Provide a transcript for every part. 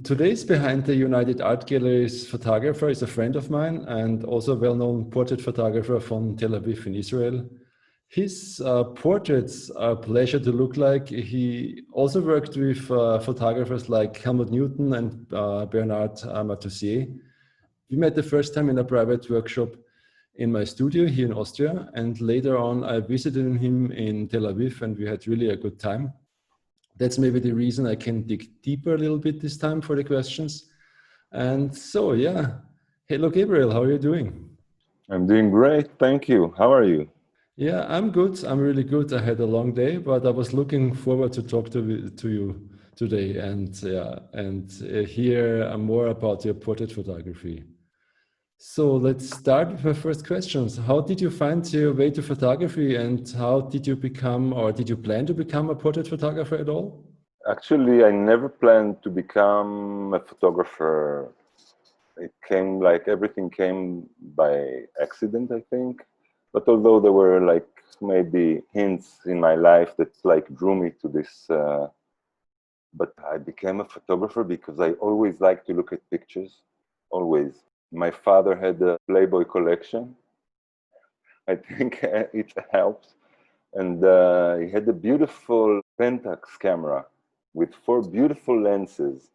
Today's behind the United Art Gallery's photographer is a friend of mine and also a well-known portrait photographer from Tel Aviv in Israel. His portraits are a pleasure to look like. He also worked with photographers like Helmut Newton and Bernard Matussiere. We met the first time in a private workshop in my studio here in Austria, and later on I visited him in Tel Aviv and we had really a good time. That's maybe the reason I can dig deeper a little bit this time for the questions. And so, yeah. Hello, Gabriel. How are you doing? I'm doing great. Thank you. How are you? Yeah, I'm good. I'm really good. I had a long day, but I was looking forward to talk to you today and hear more about your portrait photography. So let's start with my first questions. How did you find your way to photography, and how did you become, or did you plan to become a portrait photographer at all? Actually, I never planned to become a photographer. It came like everything came by accident, I think. But although there were like maybe hints in my life that like drew me to this, but I became a photographer because I always liked to look at pictures, always. My father had a Playboy collection. I think it helps. And he had a beautiful Pentax camera with 4 beautiful lenses.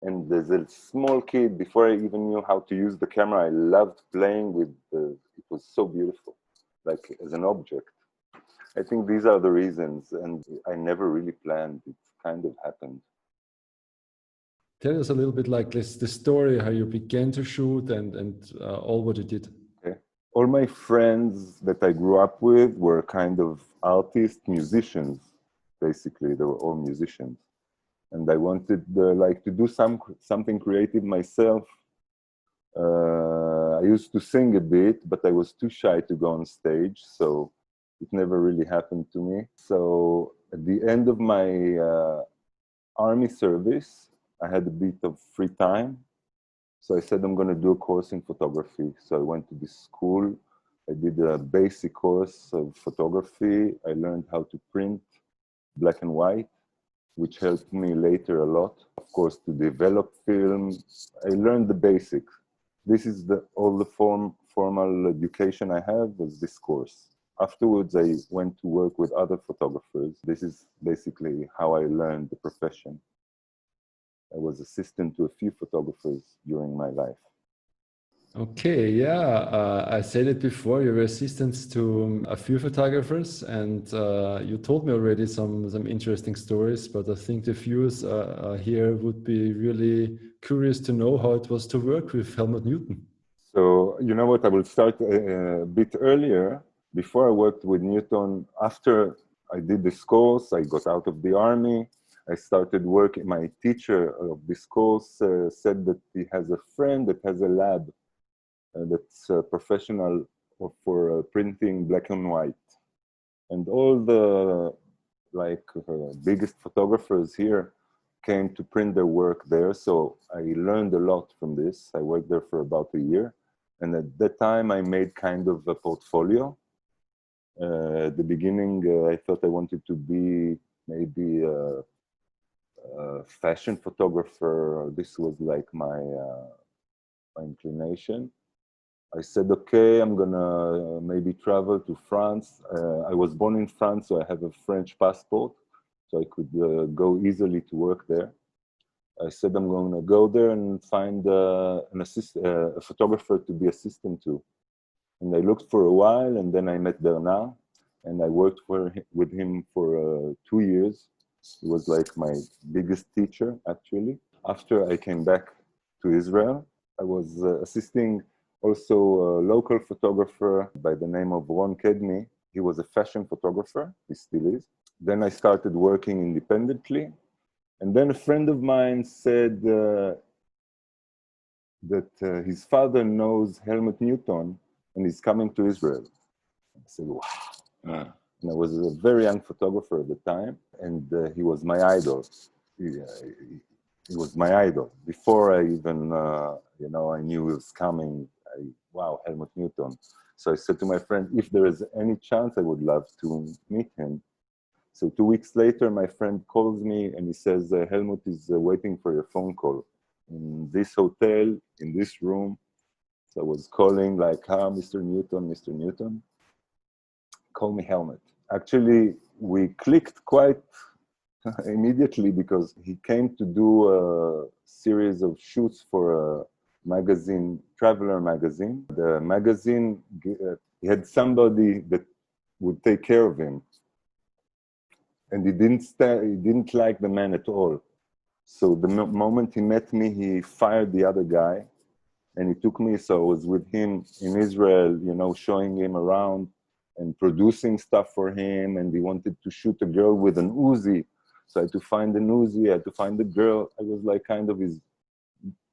And as a small kid, before I even knew how to use the camera, I loved playing with it was so beautiful, like as an object. I think these are the reasons, and I never really planned. It kind of happened. Tell us a little bit like this, the story, how you began to shoot and all what you did. Okay. All my friends that I grew up with were kind of artists, musicians, basically. They were all musicians. And I wanted like to do something creative myself. I used to sing a bit, but I was too shy to go on stage, so it never really happened to me. So at the end of my army service, I had a bit of free time. So I said, I'm going to do a course in photography. So I went to this school. I did a basic course of photography. I learned how to print black and white, which helped me later a lot. Of course, to develop film, I learned the basics. This is all the formal education I have was this course. Afterwards, I went to work with other photographers. This is basically how I learned the profession. I was assistant to a few photographers during my life. Okay, yeah, I said it before, you were assistants to a few photographers, and you told me already some interesting stories, but I think the viewers here would be really curious to know how it was to work with Helmut Newton. So, you know what, I will start a bit earlier. Before I worked with Newton, after I did this course, I got out of the army. I started working. My teacher of this course said that he has a friend that has a lab that's professional for printing black and white. And all the biggest photographers here came to print their work there. So I learned a lot from this. I worked there for about a year. And at that time, I made kind of a portfolio. At the beginning, I thought I wanted to be maybe a fashion photographer. This was like my inclination. I said, okay, I'm gonna maybe travel to France. I was born in France, so I have a French passport, so I could go easily to work there. I said, I'm going to go there and find a photographer to be assistant to. And I looked for a while, and then I met Bernard, and I worked with him for 2 years. He was like my biggest teacher, actually. After I came back to Israel, I was assisting also a local photographer by the name of Ron Kedmi. He was a fashion photographer, he still is. Then I started working independently. And then a friend of mine said that his father knows Helmut Newton and he's coming to Israel. I said, wow. And I was a very young photographer at the time, and he was my idol. He was my idol. Before I even, I knew he was coming, wow, Helmut Newton. So I said to my friend, if there is any chance, I would love to meet him. So 2 weeks later, my friend calls me and he says, Helmut is waiting for your phone call. in this hotel, in this room. So I was calling like, ah, Mr. Newton, Mr. Newton, call me Helmut. Actually, we clicked quite immediately because he came to do a series of shoots for a magazine, Traveler magazine. The magazine, he had somebody that would take care of him. And he didn't like the man at all. So the moment he met me, he fired the other guy and he took me. So I was with him in Israel, you know, showing him around and producing stuff for him. And he wanted to shoot a girl with an Uzi. So I had to find an Uzi, I had to find the girl. I was like kind of his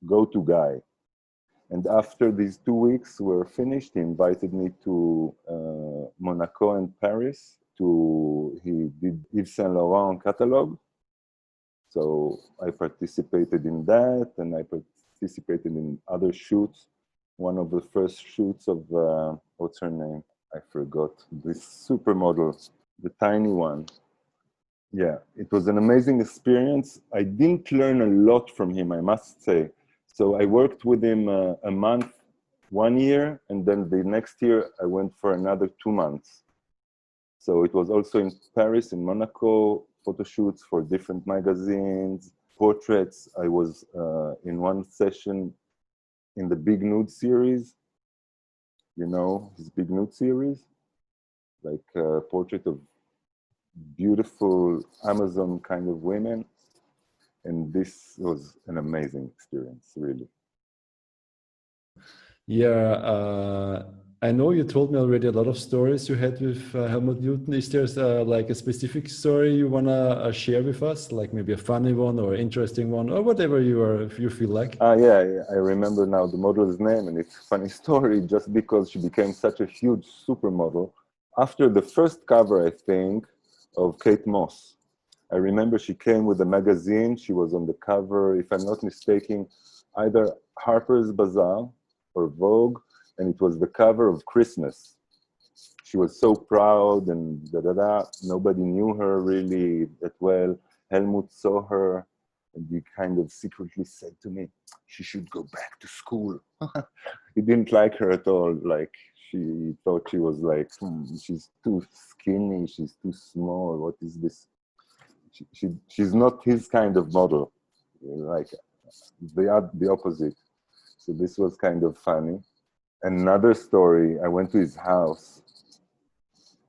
go-to guy. And after these 2 weeks were finished, he invited me to Monaco and Paris. He did Yves Saint Laurent catalog. So I participated in that, and I participated in other shoots. One of the first shoots of, what's her name? I forgot. This supermodel, the tiny one. Yeah, it was an amazing experience. I didn't learn a lot from him, I must say. So I worked with him a month, 1 year, and then the next year I went for another 2 months. So it was also in Paris, in Monaco, photo shoots for different magazines, portraits. I was in one session in the Big Nude series, you know, his Big Nude series, like a portrait of beautiful Amazon kind of women. And this was an amazing experience, really. Yeah, I know you told me already a lot of stories you had with Helmut Newton. Is there like a specific story you want to share with us, like maybe a funny one or interesting one or whatever you feel like? Yeah, I remember now the model's name, and it's a funny story just because she became such a huge supermodel. After the first cover, I think, of Kate Moss, I remember she came with a magazine. She was on the cover, if I'm not mistaken, either Harper's Bazaar or Vogue, and it was the cover of Christmas. She was so proud and da-da-da. Nobody knew her really that well. Helmut saw her and he kind of secretly said to me, she should go back to school. He didn't like her at all. Like, she thought she was like, she's too skinny, she's too small, what is this? She's not his kind of model. Like, they are the opposite. So this was kind of funny. Another story, I went to his house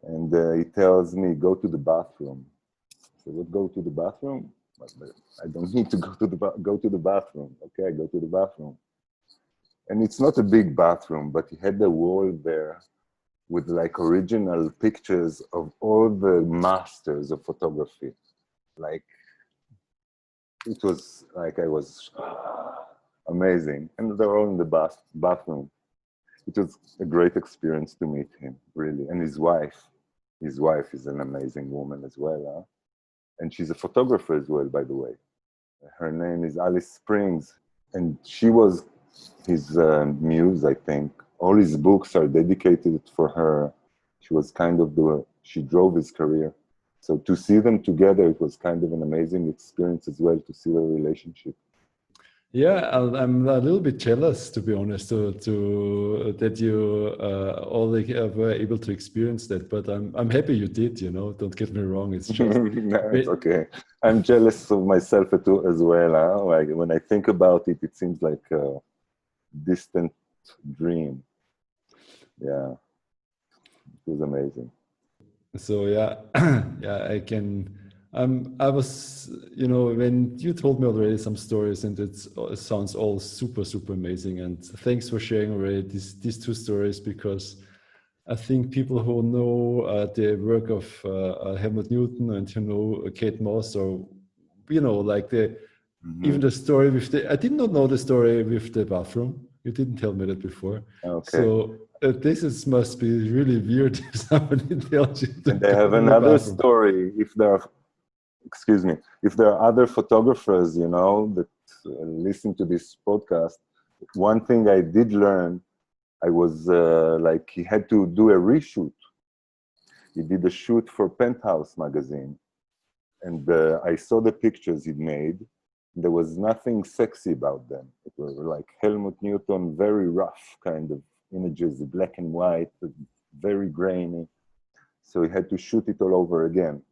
and he tells me, go to the bathroom. So what, go to the bathroom? I don't need to go to the bathroom. Okay, I go to the bathroom. And it's not a big bathroom, but he had a wall there with like original pictures of all the masters of photography. Like, it was like, I was amazing. And they're all in the bathroom. It was a great experience to meet him, really. And his wife. His wife is an amazing woman as well. Huh? And she's a photographer as well, by the way. Her name is Alice Springs. And she was his muse, I think. All his books are dedicated for her. She was kind of she drove his career. So to see them together, it was kind of an amazing experience as well, to see their relationship. Yeah, I'm a little bit jealous, to be honest, to that you all were able to experience that. But I'm happy you did. You know, don't get me wrong. It's just No, it's okay. I'm jealous of myself as well. Huh? Like, when I think about it, it seems like a distant dream. Yeah, it was amazing. So yeah, yeah, I can. I was, you know, when you told me already some stories, and it sounds all super amazing. And thanks for sharing already these two stories, because I think people who know the work of Helmut Newton and who know Kate Moss, or you know, like even the story with I did not know the story with the bathroom. You didn't tell me that before. Okay. So must be really weird if somebody tells you to And I go have to the another bathroom. story. If there are other photographers, you know, that listen to this podcast, one thing I did learn, I was like, he had to do a reshoot. He did a shoot for Penthouse magazine. And I saw the pictures he'd made. There was nothing sexy about them. It was like Helmut Newton, very rough kind of images, black and white, very grainy. So we had to shoot it all over again.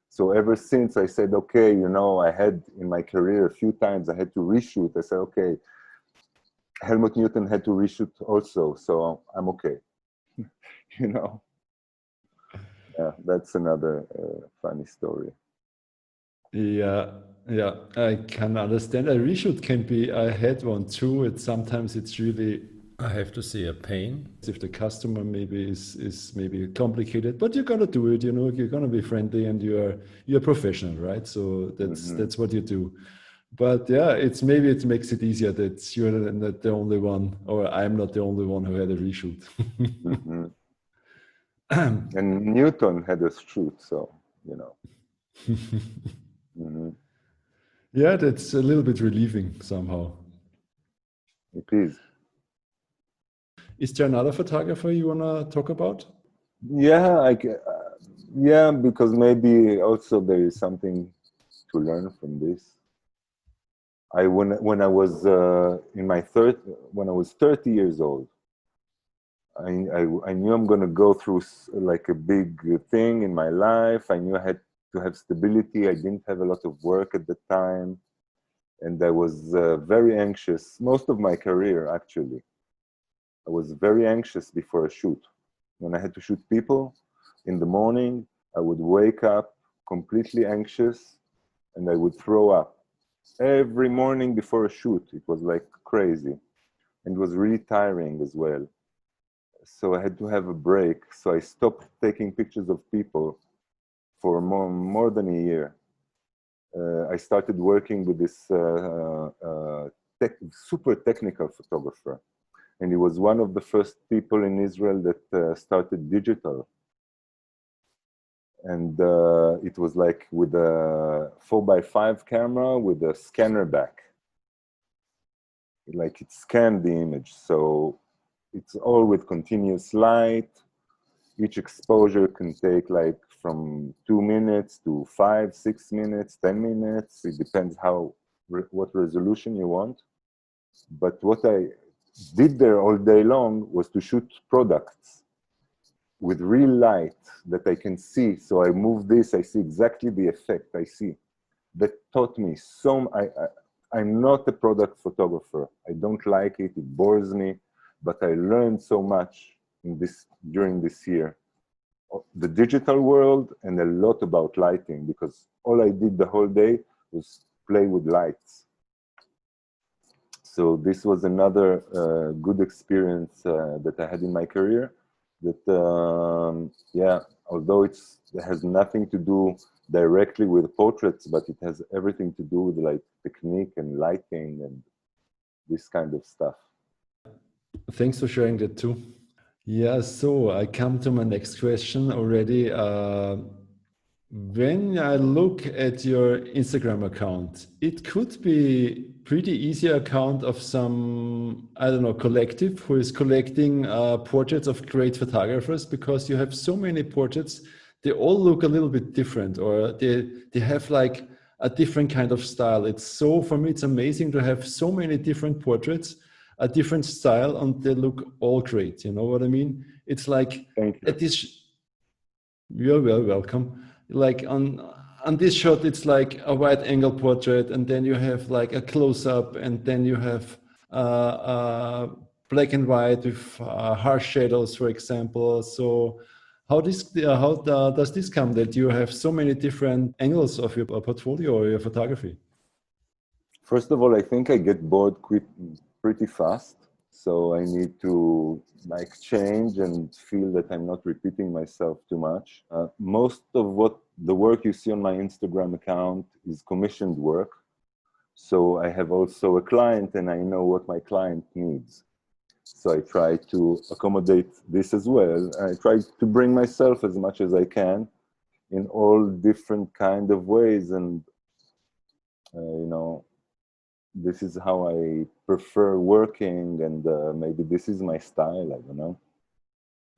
So ever since I said, okay, you know, I had in my career a few times I had to reshoot. I said, okay, Helmut Newton had to reshoot also, so I'm okay. You know, yeah, that's another funny story. Yeah, yeah, I can understand. A reshoot can be, I had one too. Sometimes it's really, I have to say, a pain. If the customer maybe is maybe complicated, but you're gonna do it, you know, you're gonna be friendly and you're professional, right? So that's what you do. But yeah, maybe it makes it easier that you're not the only one, or I'm not the only one who had a reshoot. And Newton had a shoot, so you know. Yeah, that's a little bit relieving somehow. It is. Is there another photographer you wanna talk about? Yeah, yeah, because maybe also there is something to learn from this. When I was when I was 30 years old, I knew I'm going to go through like a big thing in my life. I knew I had to have stability. I didn't have a lot of work at the time, and I was very anxious most of my career. Actually, I was very anxious before a shoot. When I had to shoot people in the morning, I would wake up completely anxious, and I would throw up every morning before a shoot. It was like crazy, and it was really tiring as well. So I had to have a break. So I stopped taking pictures of people for more than a year. I started working with this super technical photographer, and he was one of the first people in Israel that started digital. And it was like with a 4x5 camera with a scanner back. Like it scanned the image. So it's all with continuous light. Each exposure can take like from 2 minutes to 5, 6 minutes, 10 minutes. It depends what resolution you want. But what I did there all day long was to shoot products with real light that I can see. So I move this, I see exactly the effect I see. That taught me I'm not a product photographer. I don't like it, it bores me, but I learned so much during this year. The digital world and a lot about lighting, because all I did the whole day was play with lights. So this was another good experience that I had in my career. That yeah, although it has nothing to do directly with portraits, but it has everything to do with like technique and lighting and this kind of stuff. Thanks for sharing that too. Yeah, so I come to my next question already. When I look at your Instagram account, it could be pretty easy account of some, I don't know, collective who is collecting portraits of great photographers, because you have so many portraits. They all look a little bit different, or they have like a different kind of style. For me, it's amazing to have so many different portraits, a different style, and they look all great. You know what I mean? It's like Thank you. at this, you're well welcome. Like on this shot, it's like a wide angle portrait, and then you have like a close up, and then you have black and white with harsh shadows, for example. So does this come that you have so many different angles of your portfolio or your photography? First of all, I think I get bored pretty fast. So I need to like change and feel that I'm not repeating myself too much. Most of the work you see on my Instagram account is commissioned work. So I have also a client and I know what my client needs. So I try to accommodate this as well. I try to bring myself as much as I can in all different kind of ways. And, you know, this is how I prefer working, and maybe this is my style, I don't know.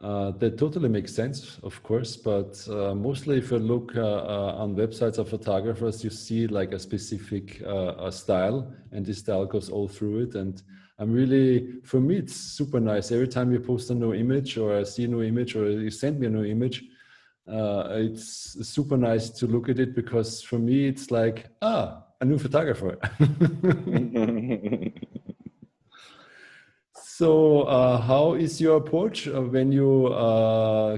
That totally makes sense, of course, but mostly if you look on websites of photographers, you see like a specific style, and this style goes all through it. And I'm really, for me, it's super nice. Every time you post a new image, or I see a new image, or you send me a new image, it's super nice to look at it, because for me, it's like, a new photographer. So, how is your approach when you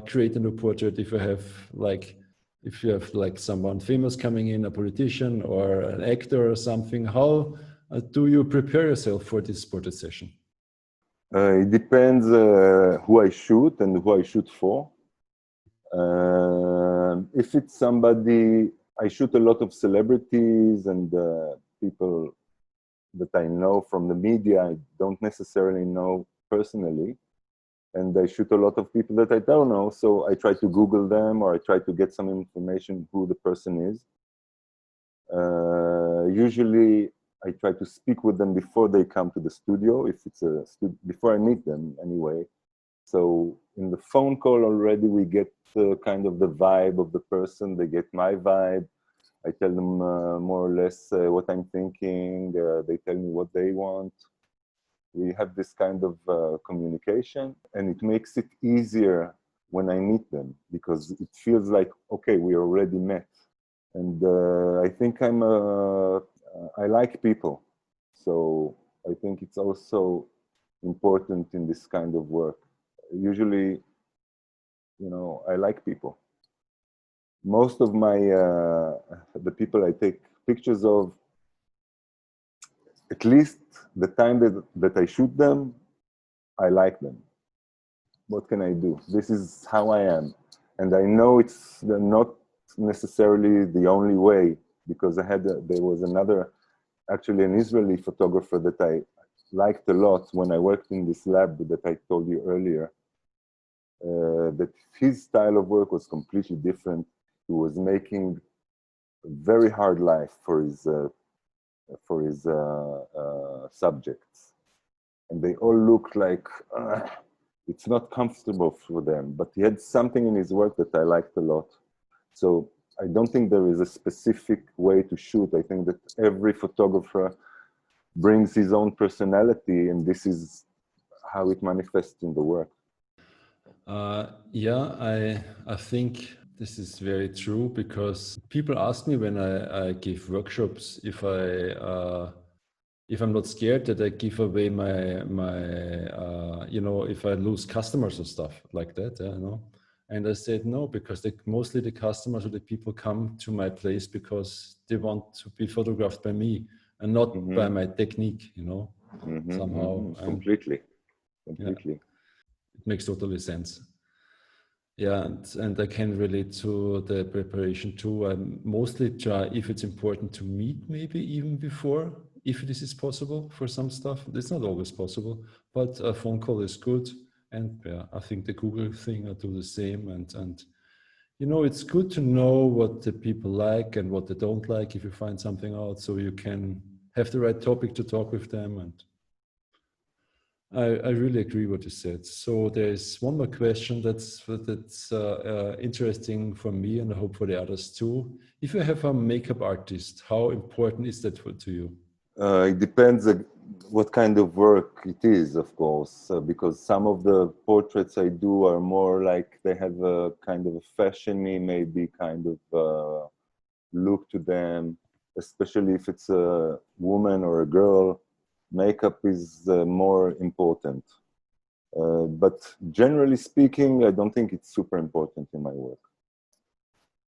create a new portrait? If you have like someone famous coming in, a politician or an actor or something, how do you prepare yourself for this portrait session? It depends who I shoot and who I shoot for. If it's somebody, I shoot a lot of celebrities and people that I know from the media, I don't necessarily know personally. And I shoot a lot of people that I don't know. So I try to Google them, or I try to get some information who the person is. Usually I try to speak with them before they come to the studio, if it's before I meet them anyway. So in the phone call already we get kind of the vibe of the person, they get my vibe. I tell them more or less what I'm thinking. They tell me what they want. We have this kind of communication, and it makes it easier when I meet them, because it feels like, okay, we already met. And I think I like people. So I think it's also important in this kind of work. Usually, I like people. Most of the people I take pictures of, at least the time that I shoot them, I like them. What can I do? This is how I am. And I know it's not necessarily the only way, because there was actually an Israeli photographer that I liked a lot when I worked in this lab that I told you earlier, that his style of work was completely different. He was making a very hard life for his subjects. And they all looked like it's not comfortable for them, but he had something in his work that I liked a lot. So I don't think there is a specific way to shoot. I think that every photographer brings his own personality, and this is how it manifests in the work. Yeah, I think this is very true, because people ask me when I give workshops if I'm not scared that I give away my if I lose customers or stuff like that, And I said no, because mostly the customers or the people come to my place because they want to be photographed by me and not by my technique, somehow. Completely. Yeah, it makes totally sense. Yeah, and I can relate to the preparation too. I mostly try, if it's important, to meet maybe even before, if this is possible for some stuff. It's not always possible, but a phone call is good. And yeah, I think the Google thing, I do the same. And it's good to know what the people like and what they don't like if you find something out, so you can have the right topic to talk with them. And I really agree what you said. So there's one more question that's interesting for me, and I hope for the others too. If you have a makeup artist, how important is that to you? It depends what kind of work it is, of course, because some of the portraits I do are more like they have a kind of a fashion-y, maybe kind of look to them, especially if it's a woman or a girl. Makeup is more important. But generally speaking, I don't think it's super important in my work.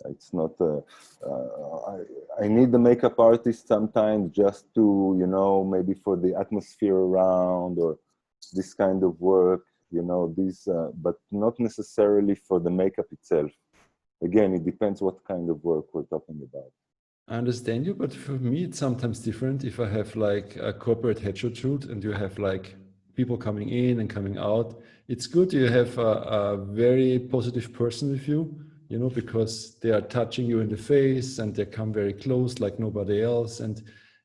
It's not, I need the makeup artist sometimes just to, maybe for the atmosphere around or this kind of work, but not necessarily for the makeup itself. Again, it depends what kind of work we're talking about. I understand you, but for me, it's sometimes different. If I have like a corporate headshot shoot and you have like people coming in and coming out, it's good you have a very positive person with you, because they are touching you in the face and they come very close like nobody else. And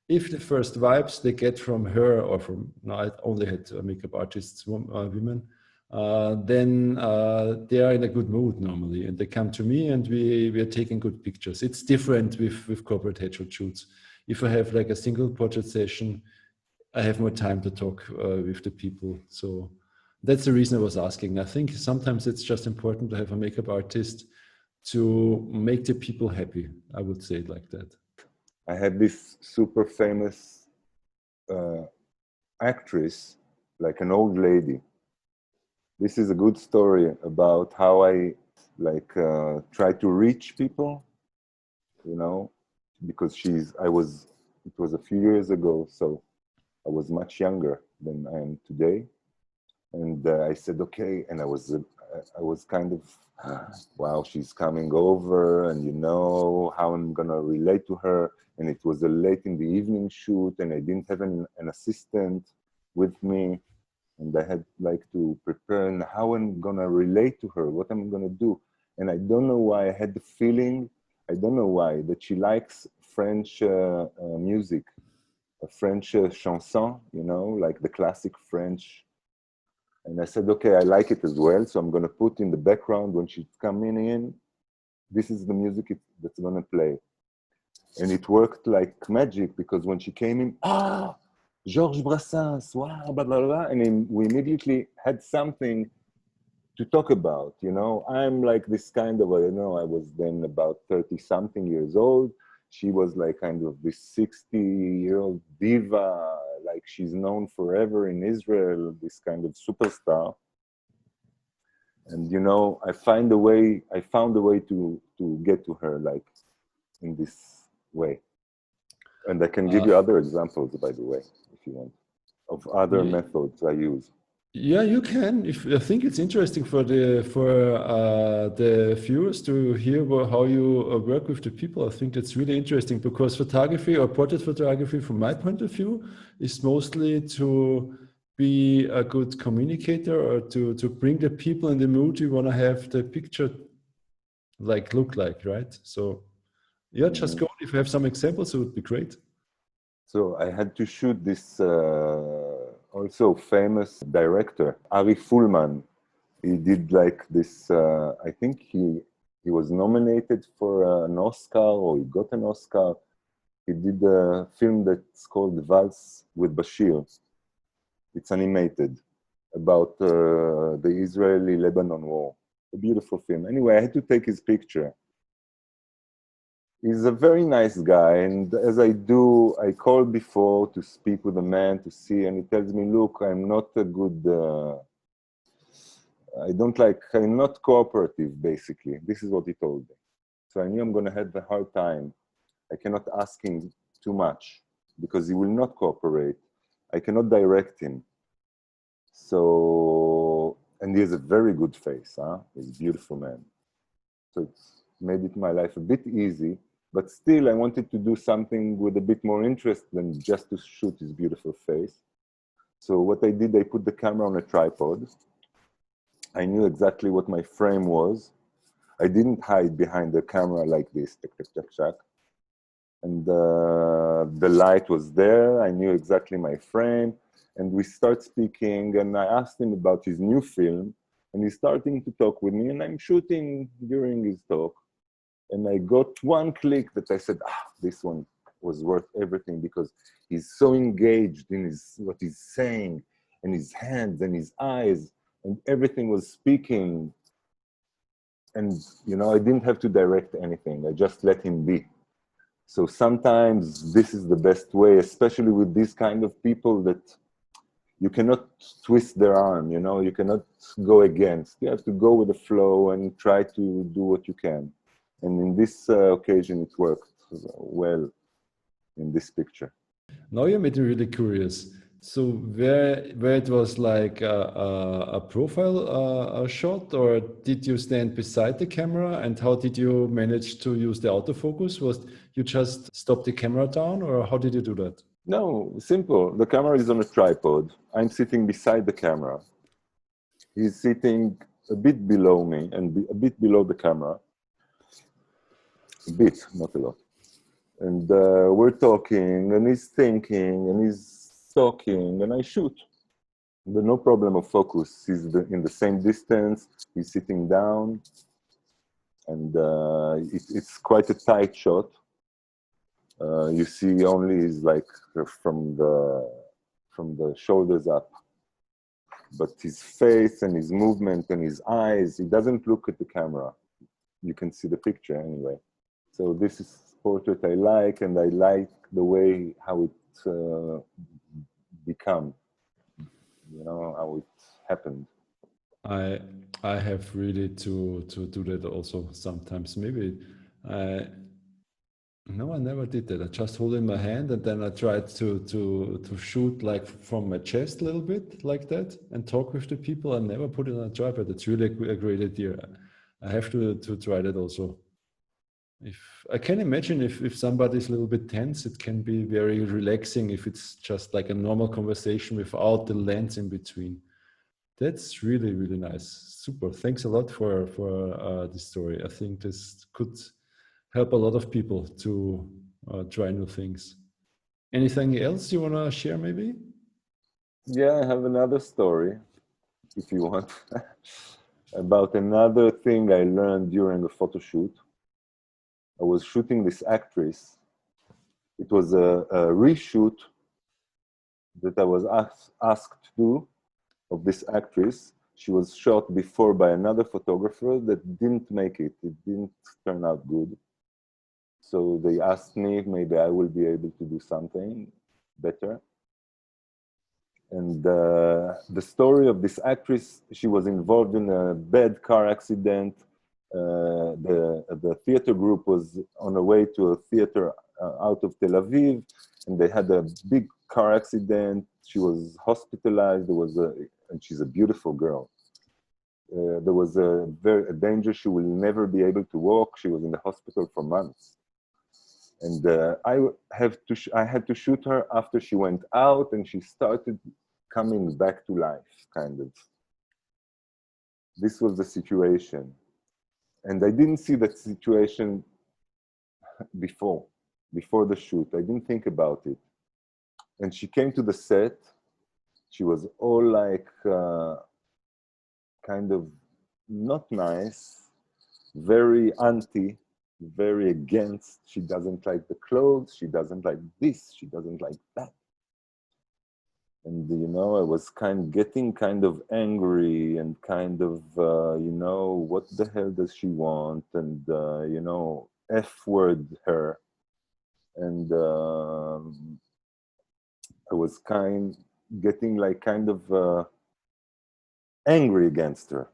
if the first vibes they get from her or from, no, I only had makeup artists, women, then they are in a good mood normally, and they come to me, and we are taking good pictures. It's different with corporate headshot shoots. If I have like a single portrait session, I have more time to talk with the people. So that's the reason I was asking. I think sometimes it's just important to have a makeup artist to make the people happy. I would say it like that. I had this super famous actress, like an old lady. This is a good story about how I try to reach people, you know, because it was a few years ago, so I was much younger than I am today. And I said, okay, and I was kind of, wow, she's coming over, and you know how I'm gonna relate to her. And it was a late in the evening shoot, and I didn't have an assistant with me, and I had like to prepare and how I'm gonna relate to her, what I'm gonna do. And I don't know why I had the feeling, I don't know why, that she likes French music, a French chanson, you know, like the classic French. And I said, okay, I like it as well, so I'm gonna put in the background when she's coming in, this is the music that's gonna play. And it worked like magic, because when she came in, Georges Brassens, wow, blah, blah, blah. And then we immediately had something to talk about, you know. I'm like this kind of, I don't know, I was then about 30 something years old. She was like kind of this 60-year-old diva, like she's known forever in Israel, this kind of superstar. And, you know, I found a way to get to her, like in this way. And I can give you other examples, by the way, if you want, of other Yeah, methods I use. yeah, you can. If I think it's interesting for the viewers to hear how you work with the people. I think that's really interesting, because photography or portrait photography, from my point of view, is mostly to be a good communicator, or to bring the people in the mood you want to have the picture like look like, right? So yeah, just go. If you have some examples, it would be great. So I had to shoot this also famous director, Ari Fullman. He did like this, I think he was nominated for an Oscar, or he got an Oscar. He did a film that's called Valse with Bashir. It's animated, about the Israeli-Lebanon war. A beautiful film. Anyway, I had to take his picture. He's a very nice guy, and as I do, I called before to speak with a man to see, and he tells me, look, I'm not a good, I'm not cooperative, basically. This is what he told me. So I knew I'm gonna have a hard time. I cannot ask him too much, because he will not cooperate. I cannot direct him. So, and he has a very good face, huh? He's a beautiful man. So it's made it my life a bit easy, but still I wanted to do something with a bit more interest than just to shoot his beautiful face. So what I did, I put the camera on a tripod. I knew exactly what my frame was. I didn't hide behind the camera like this, tick, tick, tick, tick. And the light was there. I knew exactly my frame. And we start speaking, and I asked him about his new film, and he's starting to talk with me, and I'm shooting during his talk. And I got one click that I said, this one was worth everything, because he's so engaged in what he's saying, and his hands and his eyes, and everything was speaking. And, you know, I didn't have to direct anything. I just let him be. So sometimes this is the best way, especially with these kind of people that you cannot twist their arm, you know, you cannot go against. You have to go with the flow and try to do what you can. And in this occasion, it worked well in this picture. Now you made me really curious. So where it was like a profile shot, or did you stand beside the camera, and how did you manage to use the autofocus? Was you just stop the camera down, or how did you do that? No, simple. The camera is on a tripod. I'm sitting beside the camera. He's sitting a bit below me and a bit below the camera. A bit, not a lot. And we're talking, and he's thinking, and he's talking, and I shoot. no problem of focus. He's in the same distance. He's sitting down, and it's quite a tight shot. You see only his like from the shoulders up, but his face and his movement and his eyes, he doesn't look at the camera. You can see the picture anyway. So this is portrait I like, and I like the way how it become, how it happened. I I have really to do that also sometimes. Maybe I no, I never did that. I just hold in my hand and then I tried to shoot like from my chest a little bit like that and talk with the people. I never put it on a tripod. It's really a great idea. I have to try that also. If I can imagine if somebody's a little bit tense, it can be very relaxing if it's just like a normal conversation without the lens in between. That's really, really nice. Super. Thanks a lot for this story. I think this could help a lot of people to try new things. Anything else you want to share, maybe? Yeah, I have another story, if you want, about another thing I learned during a photo shoot. I was shooting this actress. It was a reshoot that I was asked to do of this actress. She was shot before by another photographer that didn't make it. It didn't turn out good. So they asked me if maybe I will be able to do something better. And the story of this actress, she was involved in a bad car accident. The theater group was on the way to a theater out of Tel Aviv, and they had a big car accident. She was hospitalized. And she's a beautiful girl. There was a danger she will never be able to walk. She was in the hospital for months. And I had to shoot her after she went out, and she started coming back to life, kind of. This was the situation. And I didn't see that situation before the shoot. I didn't think about it. And she came to the set. She was all like kind of not nice, very anti, very against. She doesn't like the clothes. She doesn't like this. She doesn't like that. And I was getting kind of angry and kind of what the hell does she want? And F-word her. And I was getting like kind of angry against her.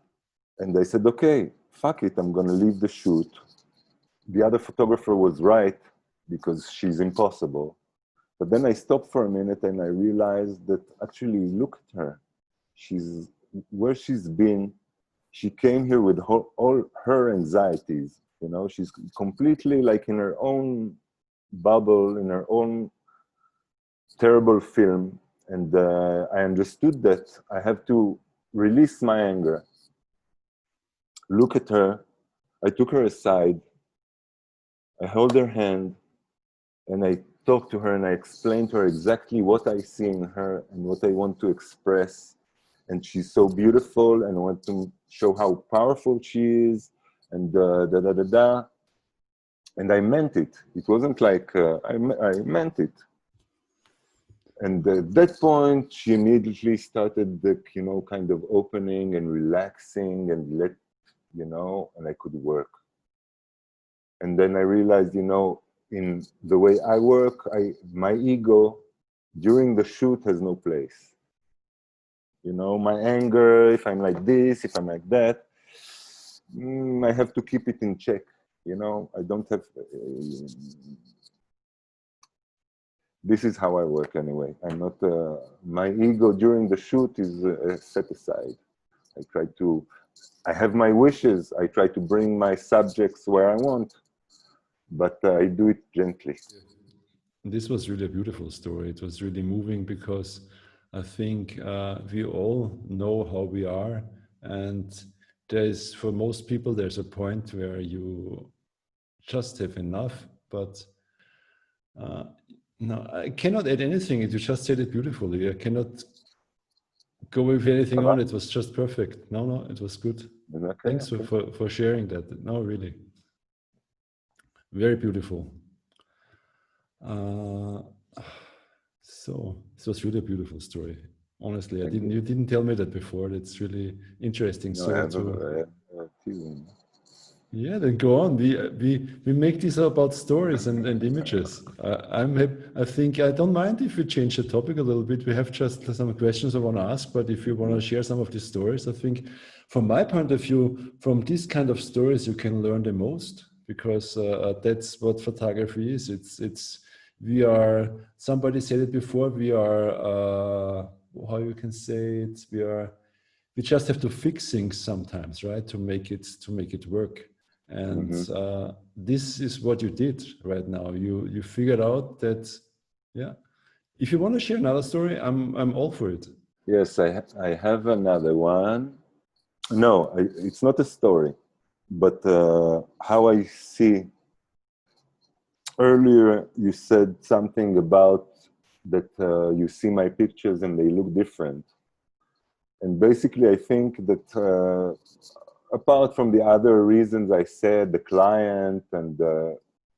And I said, okay, fuck it, I'm gonna leave the shoot. The other photographer was right, because she's impossible. But then I stopped for a minute and I realized that actually, look at her. Where she's been. She came here with all her anxieties. She's completely like in her own bubble, in her own terrible film. And I understood that I have to release my anger. Look at her. I took her aside. I held her hand and I talked to her and I explained to her exactly what I see in her and what I want to express. And she's so beautiful, and I want to show how powerful she is, and And I meant it. It wasn't like, I meant it. And at that point, she immediately started kind of opening and relaxing and and I could work. And then I realized, in the way I work, my ego during the shoot has no place. My anger, if I'm like this, if I'm like that, I have to keep it in check. I don't have. This is how I work anyway. I'm not. My ego during the shoot is set aside. I have my wishes. I try to bring my subjects where I want, but I do it gently. This was really a beautiful story. It was really moving because I think we all know how we are, and for most people there's a point where you just have enough. But no, I cannot add anything. You just said it beautifully. I cannot go with anything Uh-huh. on. It was just perfect. No, it was good. Okay, Thanks okay. for sharing that. No, really. Very beautiful. So it was really a beautiful story. Honestly, Thank you. you didn't tell me that before. That's really interesting. No, I So have to a feeling. yeah, then go on. We make this about stories and images. I think I don't mind if we change the topic a little bit. We have just some questions I want to ask, but if you want to share some of these stories, I think from my point of view, from these kind of stories, you can learn the most because that's what photography is. It's we are. Somebody said it before. We are how you can say it. We just have to fix things sometimes, right, to make it work. And Mm-hmm. this is what you did right now. You figured out that, yeah. If you want to share another story, I'm all for it. Yes, I have another one. No, it's not a story, but how I see. Earlier, you said something about that you see my pictures and they look different. And basically, I think that apart from the other reasons I said, the client and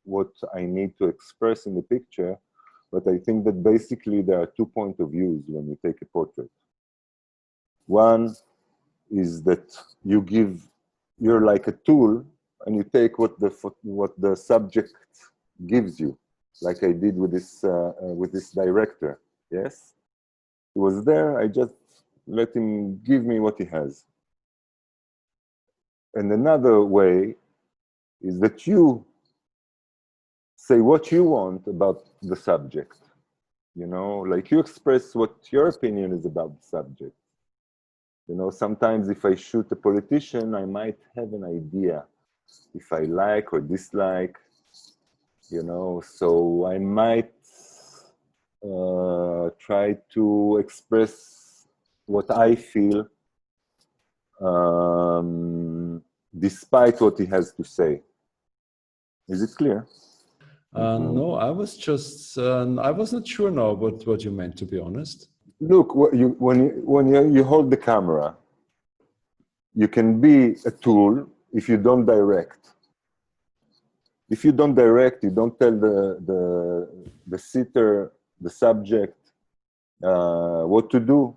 what I need to express in the picture, but I think that basically there are 2 points of views when you take a portrait. One is that you're like a tool and you take what the subject gives you, like I did with this director. Yes, he was there. I just let him give me what he has. And another way is that you say what you want about the subject. You know, like you express what your opinion is about the subject. You know, sometimes if I shoot a politician, I might have an idea if I like or dislike, you know, so I might try to express what I feel despite what he has to say. Is it clear? No, I was just I was not sure now what you meant, to be honest. Look, when you hold the camera, you can be a tool if you don't direct. If you don't direct, you don't tell the sitter, the subject, what to do.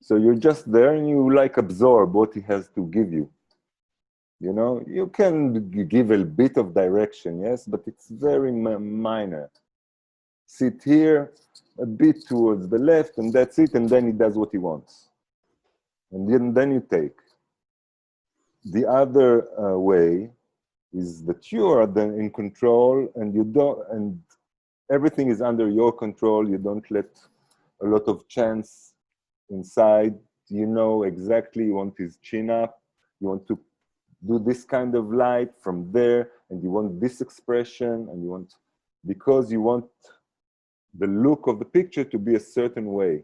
So you're just there and you like absorb what he has to give you. You know, you can give a bit of direction, yes, but it's very minor. Sit here, a bit towards the left, and that's it, and then he does what he wants. And then you take. The other way is that you are then in control, and you don't, and everything is under your control. You don't let a lot of chance inside. You know exactly, you want his chin up, you want to do this kind of light from there, and you want this expression, and you want, because you want the look of the picture to be a certain way,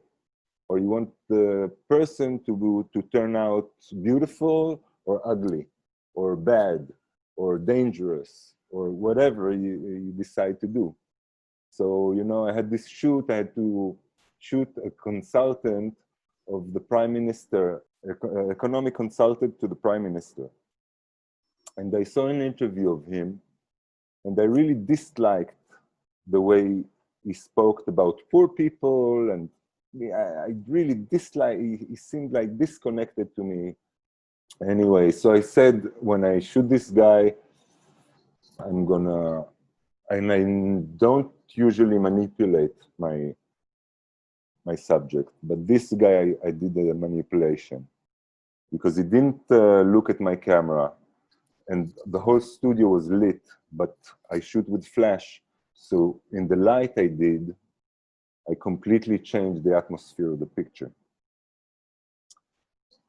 or you want the person to turn out beautiful or ugly or bad or dangerous or whatever you decide to do. So, you know, I had this shoot, I had to shoot a consultant of the prime minister, economic consultant to the prime minister. And I saw an interview of him, and I really disliked the way he spoke about poor people, and I really disliked, he seemed like disconnected to me. Anyway, so I said, when I shoot this guy, I'm gonna, and I don't usually manipulate my subject, but this guy, I did a manipulation because he didn't look at my camera, and the whole studio was lit, but I shoot with flash. So in the light I did, I completely changed the atmosphere of the picture.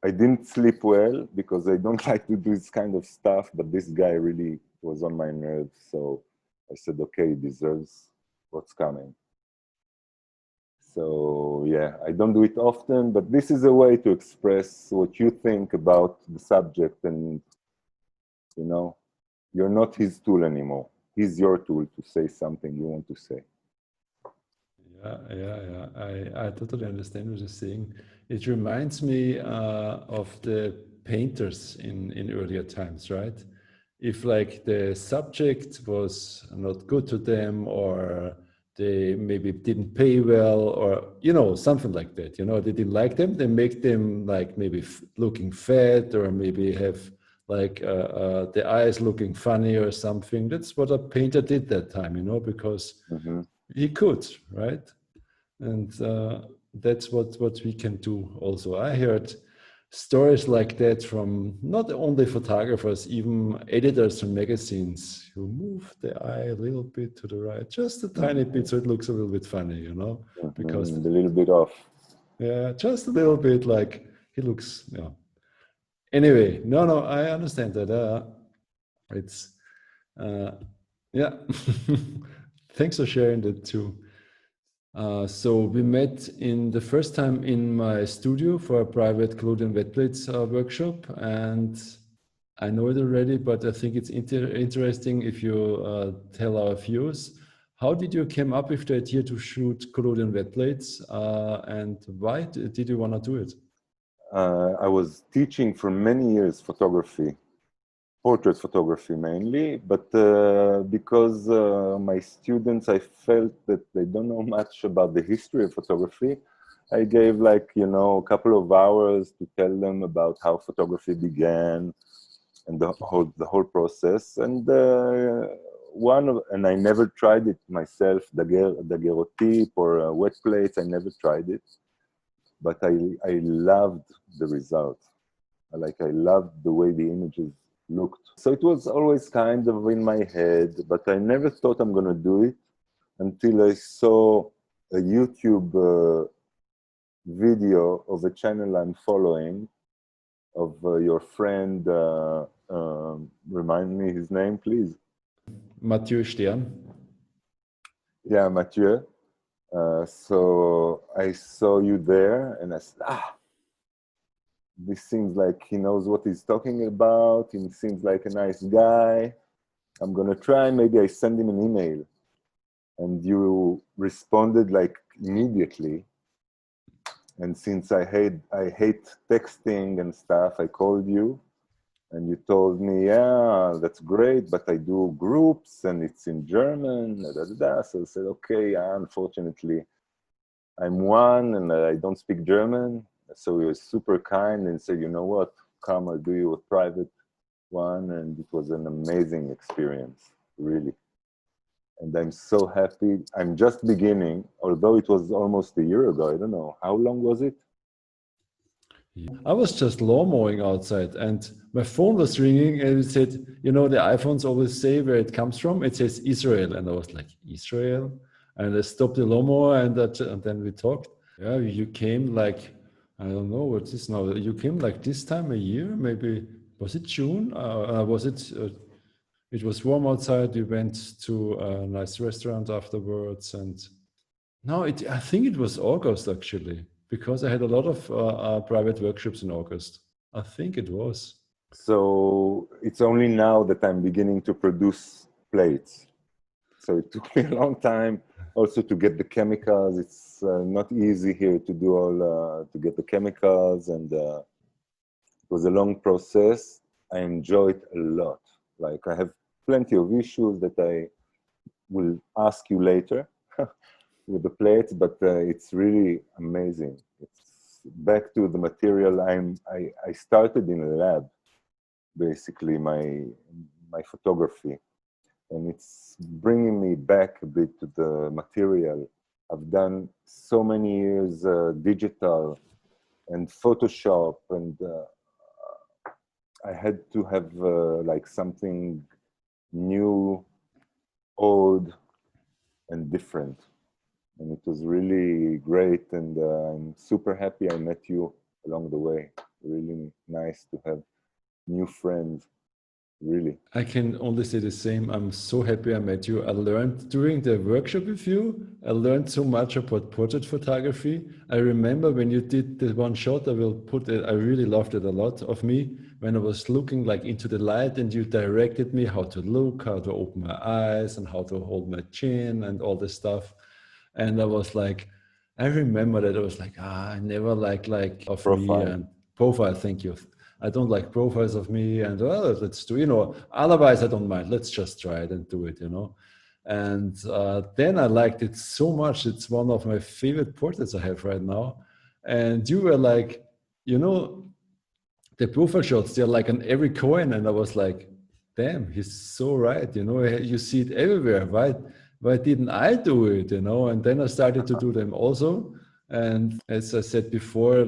I didn't sleep well because I don't like to do this kind of stuff, but this guy really was on my nerves. So I said, okay, he deserves what's coming. So yeah, I don't do it often, but this is a way to express what you think about the subject, and you know, you're not his tool anymore. He's your tool to say something you want to say. Yeah. I totally understand what you're saying. It reminds me of the painters in earlier times, right? If like the subject was not good to them, or they maybe didn't pay well, or something like that. They didn't like them. They make them like maybe looking fat, or maybe have like the eyes looking funny or something. That's what a painter did that time, because Hmm. he could, right? And that's what we can do also. I heard stories like that from not only photographers, even editors from magazines who move the eye a little bit to the right, just a tiny bit, so it looks a little bit funny, because A little bit off. yeah, just a little bit like he looks. Yeah. Anyway, no, I understand that. It's uh, yeah. Thanks for sharing that too. So we met in the first time in my studio for a private clothing wet plates workshop, and I know it already, but I think it's interesting if you tell our viewers, how did you came up with the idea to shoot clothing wet plates, and why did you want to do it? I was teaching for many years photography, portrait photography mainly, but because my students, I felt that they don't know much about the history of photography. I gave a couple of hours to tell them about how photography began and the whole process. And and I never tried it myself, daguerreotype or wet plates. I never tried it, but I loved the result. I loved the way the images looked. So it was always kind of in my head, but I never thought I'm going to do it until I saw a YouTube video of a channel I'm following of your friend. Remind me his name, please. Mathieu Stern. Yeah, Mathieu. So I saw you there, and I said, this seems like he knows what he's talking about. He seems like a nice guy. I'm gonna try. Maybe I send him an email. And you responded like immediately. And since I hate texting and stuff, I called you and you told me, yeah, that's great, but I do groups and it's in German. Da, da, da. So I said, okay, unfortunately, I'm one and I don't speak German. So he was super kind and said, you know what, come, I'll do you a private one. And it was an amazing experience, really. And I'm so happy. I'm just beginning, although it was almost a year ago. I don't know. How long was it? I was just lawn mowing outside and my phone was ringing and it said, the iPhones always say where it comes from. It says Israel. And I was like, Israel? And I stopped the lawnmower and then we talked. Yeah, you came like, I don't know what is now. You came like this time a year, maybe, was it June? It was warm outside. We went to a nice restaurant afterwards. And no, I think it was August actually, because I had a lot of private workshops in August. I think it was. So it's only now that I'm beginning to produce plates. So it took me a long time also to get the chemicals. It's not easy here to do to get the chemicals, and it was a long process. I enjoy it a lot. Like I have plenty of issues that I will ask you later with the plates, but it's really amazing. It's back to the material. I started in a lab, basically my photography, and it's bringing me back a bit to the material. I've done so many years digital and Photoshop, and I had to have like something new, old, and different. And it was really great, and I'm super happy I met you along the way. Really nice to have new friends, really. I can only say the same. I'm so happy I met you. I learned during the workshop with you, I learned so much about portrait photography. I remember when you did the one shot, I will put it, I really loved it a lot of me, when I was looking like into the light and you directed me how to look, how to open my eyes and how to hold my chin and all this stuff. And I was like, I remember that I was like, I never like of me Profile. and profile. Thank you. I don't like profiles of me, and well, let's do, otherwise I don't mind. Let's just try it and do it, And then I liked it so much. It's one of my favorite portraits I have right now. And you were like, the profile shots, they're like on every coin. And I was like, damn, he's so right. You see it everywhere. Why didn't I do it? And then I started to do them also. And as I said before,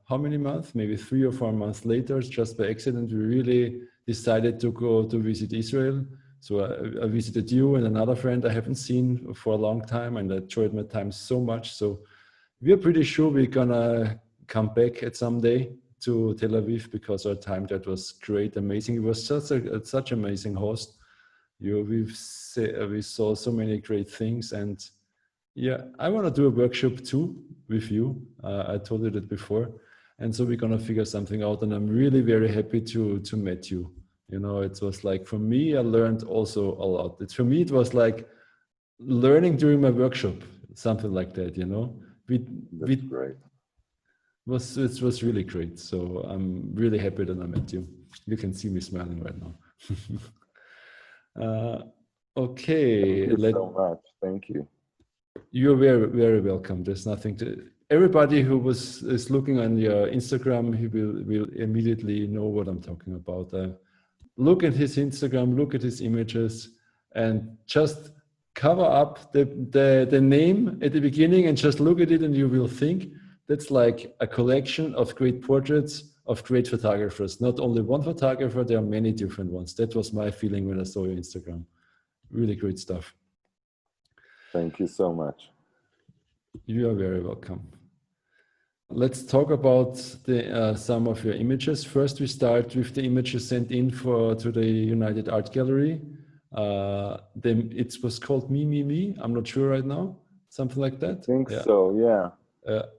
how many months? Maybe 3 or 4 months later, just by accident, we really decided to go to visit Israel. So I visited you and another friend I haven't seen for a long time, and I enjoyed my time so much. So we're pretty sure we're gonna come back at some day to Tel Aviv, because our time that was great, amazing. It was such amazing host. We saw so many great things, and yeah, I want to do a workshop too with you. I told you that before, and so we're gonna figure something out. And I'm really very happy to meet you. It was like, for me, I learned also a lot. For me, it was like learning during my workshop, something like that. That's great. It was really great. So I'm really happy that I met you. You can see me smiling right now. Okay. Thank you so much. Thank you. You're very, very welcome. There's nothing to. Everybody who is looking on your Instagram, he will immediately know what I'm talking about. Look at his Instagram, look at his images, and just cover up the name at the beginning and just look at it, and you will think that's like a collection of great portraits of great photographers. Not only one photographer, there are many different ones. That was my feeling when I saw your Instagram. Really great stuff. Thank you so much. You are very welcome. Let's talk about some of your images. First, we start with the image you sent in to the United Art Gallery. It was called Me, Me, Me. I'm not sure right now. Something like that. I think so, yeah.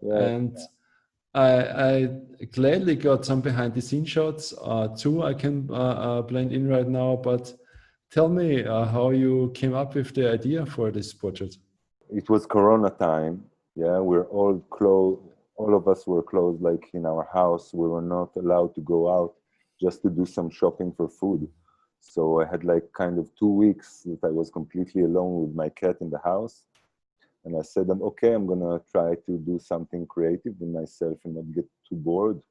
And I gladly got some behind the scene shots too. I can blend in right now, but tell me how you came up with the idea for this portrait. It was Corona time. Yeah, we're all closed. All of us were closed, like in our house. We were not allowed to go out just to do some shopping for food. So I had like kind of 2 weeks that I was completely alone with my cat in the house. And I said, okay, I'm gonna try to do something creative with myself and not get too bored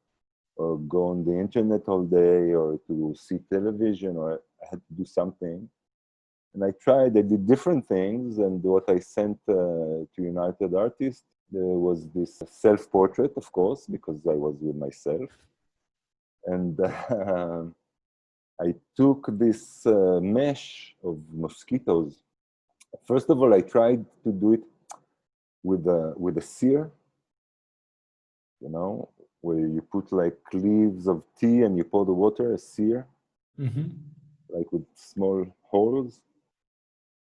or go on the internet all day or to see television, or I had to do something. And I did different things. And what I sent to United Artists was this self-portrait, of course, because I was with myself. And I took this mesh of mosquitoes. First of all, I tried to do it with a sear, where you put like leaves of tea and you pour the water, a sear, like with small holes.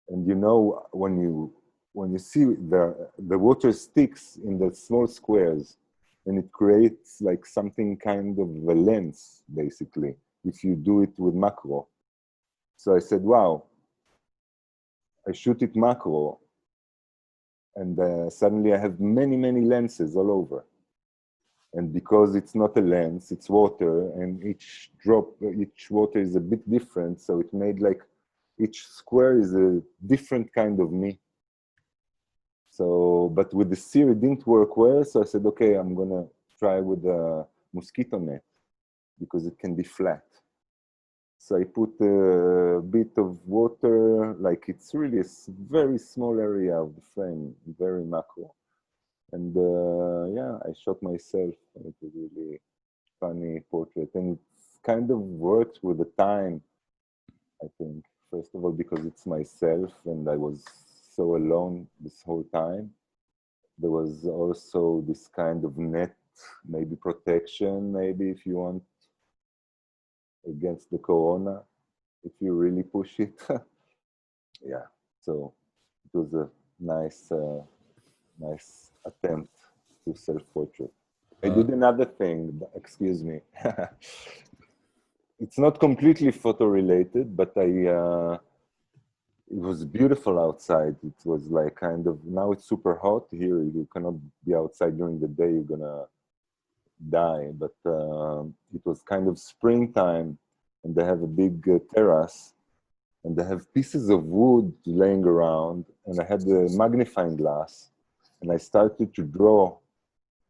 And when you see the water sticks in the small squares, and it creates like something kind of a lens, basically, if you do it with macro. So I said, wow, I shoot it macro, and suddenly I have many, many lenses all over. And because it's not a lens, it's water, and each water is a bit different, so it made like each square is a different kind of me. So, but with the sear, it didn't work well. So I said, okay, I'm gonna try with a mosquito net because it can be flat. So I put a bit of water, like it's really a very small area of the frame, very macro. And yeah, I shot myself. It was a really funny portrait. And it kind of works with the time, I think. First of all, because it's myself and I was so alone this whole time. There was also this kind of net, maybe protection, maybe if you want, against the corona, if you really push it. Yeah, so it was a nice attempt to self-portrait. I did another thing, excuse me. It's not completely photo related, but it was beautiful outside. It was like kind of, now it's super hot here. You cannot be outside during the day. You're gonna die. But it was kind of springtime, and they have a big terrace, and they have pieces of wood laying around, and I had a magnifying glass, and I started to draw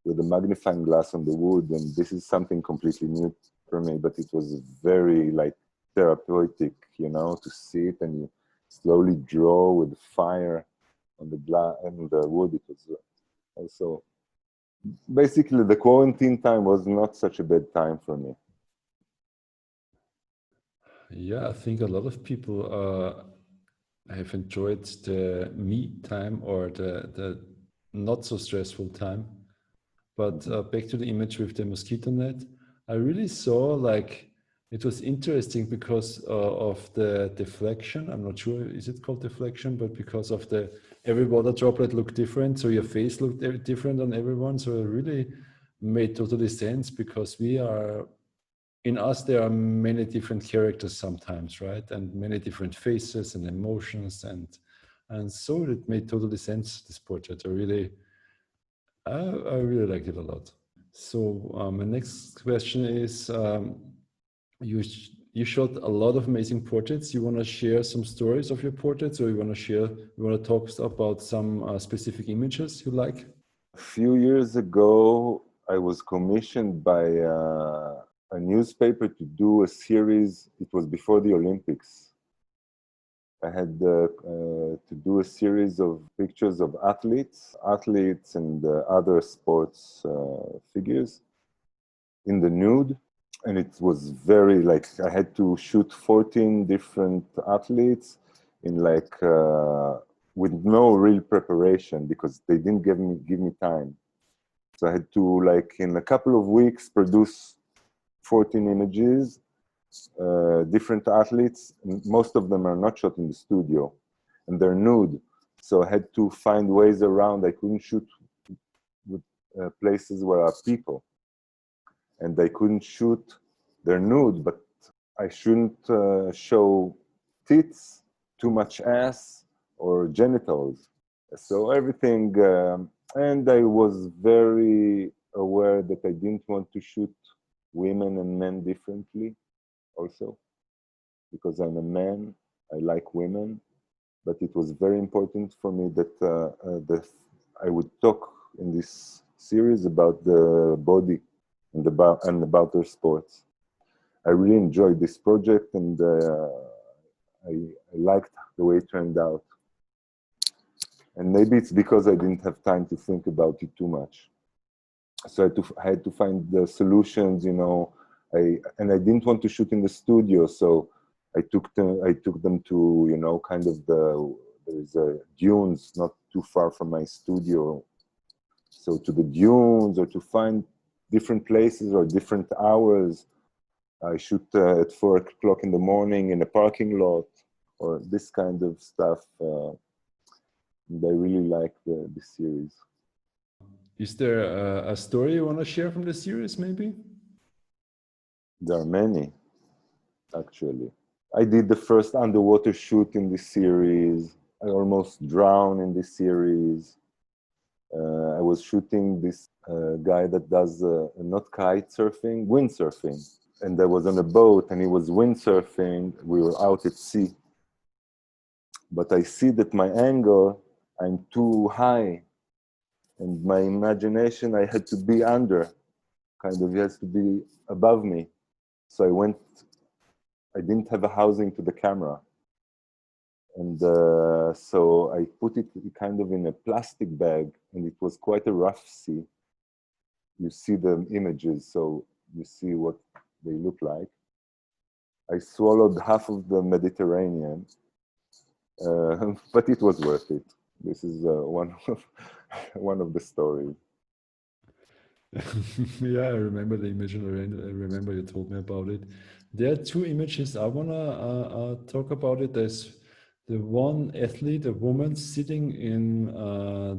with a magnifying glass on the wood, and this is something completely new for me, but it was very like therapeutic, you know, to see it and you slowly draw with fire on the glass and the wood. It was also basically the quarantine time was not such a bad time for me. Yeah, I think a lot of people have enjoyed the me time or the not so stressful time. But back to the image with the mosquito net, I really saw like it was interesting because of the deflection. I'm not sure, is it called deflection? But because of the, every water droplet looked different. So your face looked different on everyone. So it really made totally sense because we are, in us, there are many different characters sometimes, right? And many different faces and emotions. And so it made totally sense, this portrait. I really liked it a lot. So my next question is, you shot a lot of amazing portraits. You want to share some stories of your portraits, or you want to talk about some specific images you like? A few years ago, I was commissioned by a newspaper to do a series. It was before the Olympics. I had to do a series of pictures of athletes and other sports figures in the nude. And it was very like, I had to shoot 14 different athletes in like, with no real preparation because they didn't give me time. So I had to like in a couple of weeks produce 14 images, different athletes. Most of them are not shot in the studio and they're nude. So I had to find ways around. I couldn't shoot with places where are people. And I couldn't shoot their nude, but I shouldn't show tits, too much ass, or genitals. So everything, and I was very aware that I didn't want to shoot women and men differently also, because I'm a man, I like women, but it was very important for me that I would talk in this series about the body and about their sports. I really enjoyed this project, and I liked the way it turned out. And maybe it's because I didn't have time to think about it too much. So I had to find the solutions, you know. And I didn't want to shoot in the studio, so I took them to, you know, kind of there's dunes not too far from my studio. So to the dunes, or to find different places or different hours. I shoot at 4 o'clock in the morning in a parking lot, or this kind of stuff. And I really like the series. Is there a story you want to share from the series, maybe? There are many, actually. I did the first underwater shoot in this series. I almost drowned in this series. I was shooting this guy that does not kite surfing, windsurfing. And I was on a boat and he was windsurfing. We were out at sea. But I see that my angle, I'm too high. And my imagination, I had to be under, kind of, he has to be above me. So I didn't have a housing to the camera. And so I put it kind of in a plastic bag, and it was quite a rough sea. You see the images, so you see what they look like. I swallowed half of the Mediterranean, but it was worth it. This is one of the stories. Yeah, I remember the image, and I remember you told me about it. There are two images I want to talk about it. There's the one athlete, a woman sitting in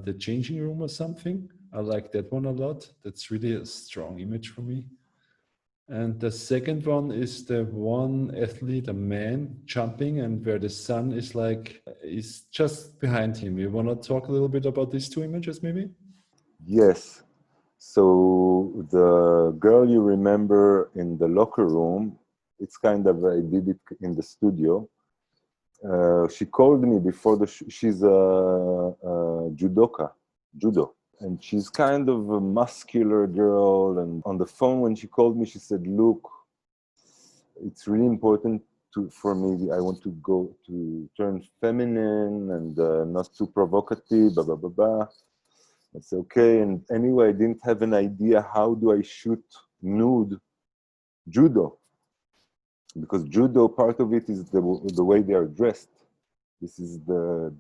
the changing room or something. I like that one a lot. That's really a strong image for me. And the second one is the one athlete, a man jumping, and where the sun is like is just behind him. You want to talk a little bit about these two images, maybe? Yes. So the girl you remember in the locker room, it's kind of, I did it in the studio. She called me before she's a judoka, judo. And she's kind of a muscular girl. And on the phone, when she called me, she said, look, it's really important for me. I want to go to turn feminine and not too provocative, blah, blah, blah, blah. It's okay. And anyway, I didn't have an idea how do I shoot nude judo, because judo, part of it is the way they are dressed. This is their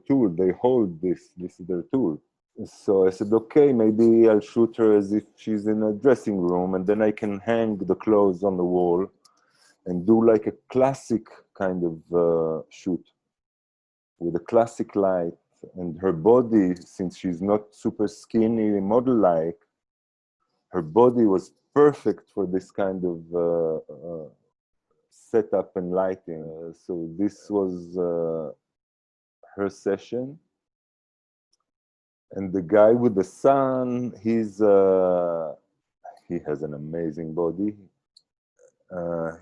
tool. They hold this. This is their tool. So I said, okay, maybe I'll shoot her as if she's in a dressing room, and then I can hang the clothes on the wall and do like a classic kind of shoot with a classic light. And her body, since she's not super skinny, model-like, her body was perfect for this kind of setup and lighting. So this was her session. And the guy with the sun, he has an amazing body.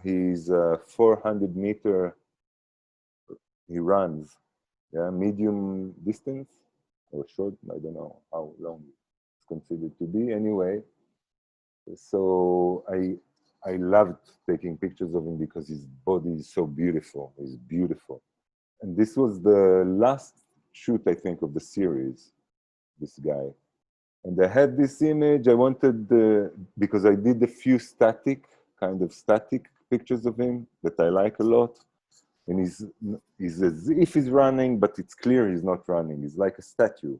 He's 400 meter, he runs, yeah, medium distance or short, I don't know how long it's considered to be. Anyway, so I loved taking pictures of him because his body is so beautiful. He's beautiful. And this was the last shoot, I think, of the series, this guy. And I had this image. I wanted, because I did a few static pictures of him that I like a lot. And he's as if he's running, but it's clear he's not running. He's like a statue.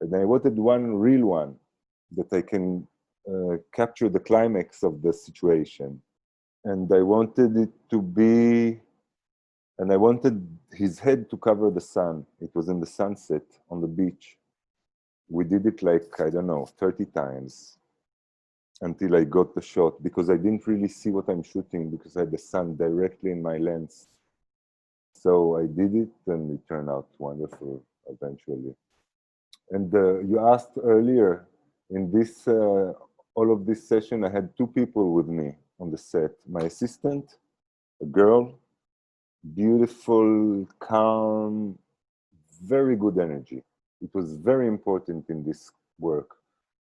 And I wanted one real one that I can capture the climax of the situation. And I wanted it to be, and I wanted his head to cover the sun. It was in the sunset on the beach. We did it like, I don't know, 30 times until I got the shot, because I didn't really see what I'm shooting because I had the sun directly in my lens. So I did it and it turned out wonderful eventually. And you asked earlier, in this, all of this session, I had two people with me on the set. My assistant, a girl, beautiful, calm, very good energy. It was very important in this work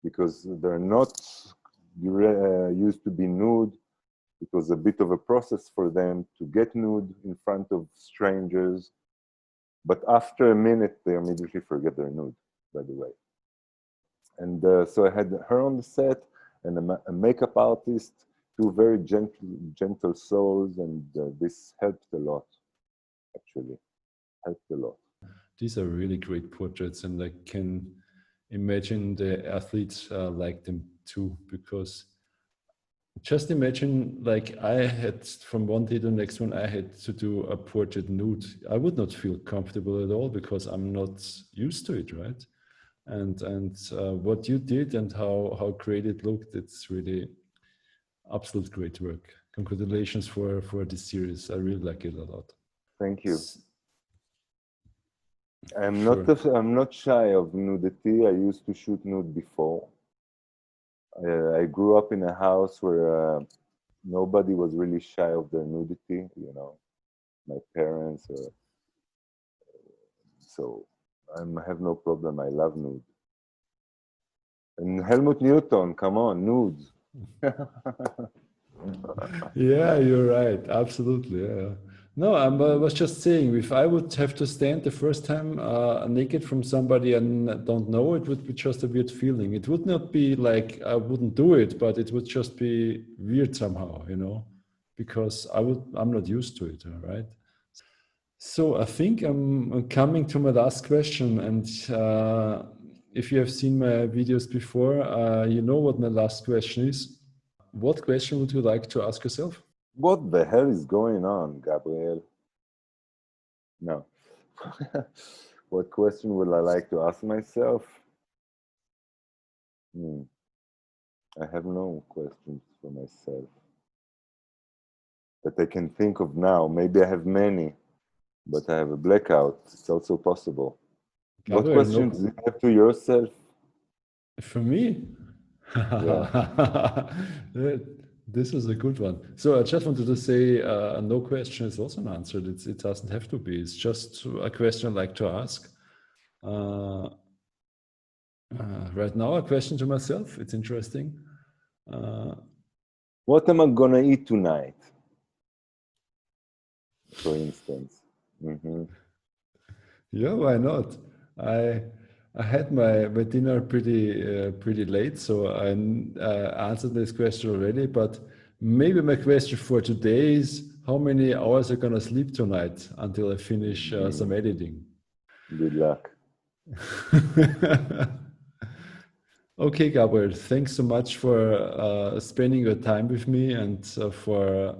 because they're not used to be nude. It was a bit of a process for them to get nude in front of strangers. But after a minute, they immediately forget they're nude, by the way. And so I had her on the set and a makeup artist, two very gentle souls, and this helped a lot, actually, helped a lot. These are really great portraits, and I can imagine the athletes like them too, because just imagine, like I had from one day to the next one, I had to do a portrait nude. I would not feel comfortable at all because I'm not used to it, right? And what you did and how great it looked, it's really absolute great work. Congratulations for this series. I really like it a lot. Thank you. Sure. I'm not shy of nudity. I used to shoot nude before. I grew up in a house where nobody was really shy of their nudity, you know, my parents. So I have no problem. I love nude. And Helmut Newton, come on, nudes. Yeah, you're right. Absolutely. Yeah. No, I was just saying, if I would have to stand the first time naked from somebody I don't know, it would be just a weird feeling. It would not be like I wouldn't do it, but it would just be weird somehow, you know, because I'm not used to it, right? So I think I'm coming to my last question, and if you have seen my videos before, you know what my last question is. What question would you like to ask yourself? What the hell is going on, Gabriel? No. What question would I like to ask myself? I have no questions for myself that I can think of now. Maybe I have many, but I have a blackout. It's also possible. Gabriel, What questions do you have to yourself? For me? Yeah. This is a good one. So I just wanted to say no question is also answered. It doesn't have to be. It's just a question I like to ask. Right now, a question to myself. It's interesting. What am I gonna eat tonight? For instance. Mm-hmm. Yeah, why not? I had my dinner pretty late, so I answered this question already. But maybe my question for today is, how many hours are gonna sleep tonight until I finish some editing? Good luck. Okay, Gabriel, thanks so much for spending your time with me and for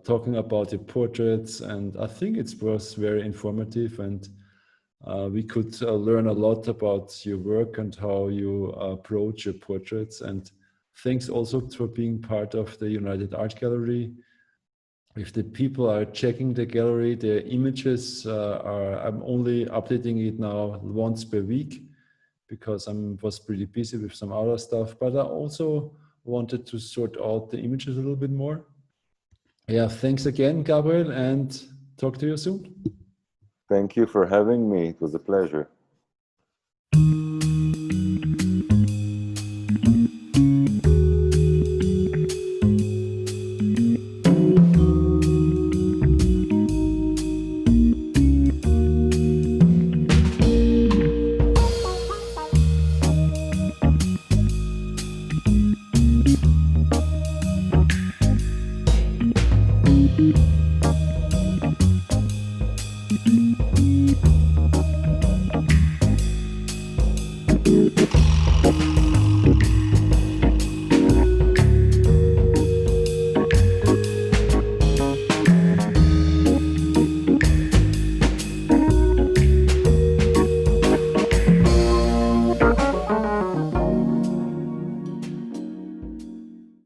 talking about your portraits. And I think it was very informative, and we could learn a lot about your work and how you approach your portraits. And thanks also for being part of the United Art Gallery. If the people are checking the gallery, the images I'm only updating it now once per week, because I was pretty busy with some other stuff, but I also wanted to sort out the images a little bit more. Yeah, thanks again, Gabriel, and talk to you soon. Thank you for having me. It was a pleasure.